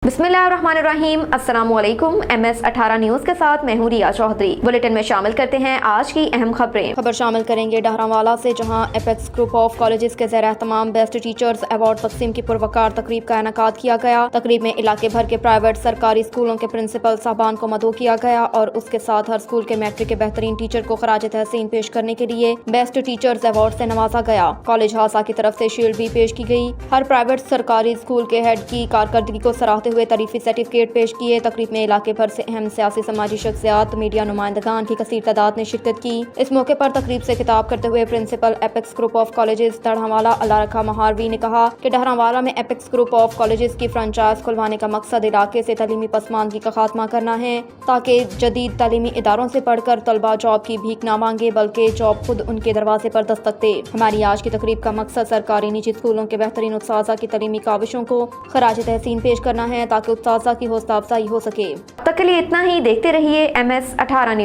बिस्मिल्लाहिर्रहमानिर्रहीम। अस्सलामुअलैकुम। MS18 news के साथ मैं हूं रिया चौधरी। बुलेटिन में शामिल करते हैं आज की अहम खबरें। खबर शामिल करेंगे डहरावाला से, जहां एपेक्स ग्रुप ऑफ कॉलेजेस के ज़ेर एहतमाम बेस्ट टीचर्स अवार्ड तकसीम की पुरवकार तकरीब का इनेकाद किया गया। तकरीब में इलाके भर के प्राइवेट सरकारी स्कूलों के प्रिंसिपल साहबान को मदऊ किया गया और उसके साथ हर स्कूल के मैट्रिक के बेहतरीन टीचर को खराज तहसीन पेश करने के लिए बेस्ट टीचर्स अवार्ड से नवाजा गया। कॉलेज हासा की तरफ से शील्ड भी पेश की गई। हर प्राइवेट सरकारी स्कूल के हेड की कारकर्दगी को सराहते हुए तारीफी सर्टिफिकेट पेश किए। तकरीब में इलाके भर से अहम सियासी समाजी शख्सियात, मीडिया नुमाइंदगान की कसीर तादाद ने शिरकत की। इस मौके पर तकरीब से खिताब करते हुए principal apex group of colleges Dahrawala Allah Rakha Maharvi ने कहा कि डहरावाला में एपेक्स ग्रुप ऑफ कॉलेजेस की फ्रेंचाइज खुलवाने का मकसद इलाके से तालीमी पसमानदगी का खात्मा करना है, ताकि जदीद तालीमी इदारों से पढ़कर तलबा जॉब की भीख ना मांगे बल्कि जॉब खुद उनके दरवाजे पर दस्तक दे। हमारी आज की तकरीब का मकसद सरकारी निजी स्कूलों के बेहतरीन उत्साजा की तालीमी काविशों को खराज तहसीन पेश करना है, ताकि उत्साजा की हौसला अफजाई हो सके। तक के लिए इतना ही। देखते रहिए MS18 न्यूज़।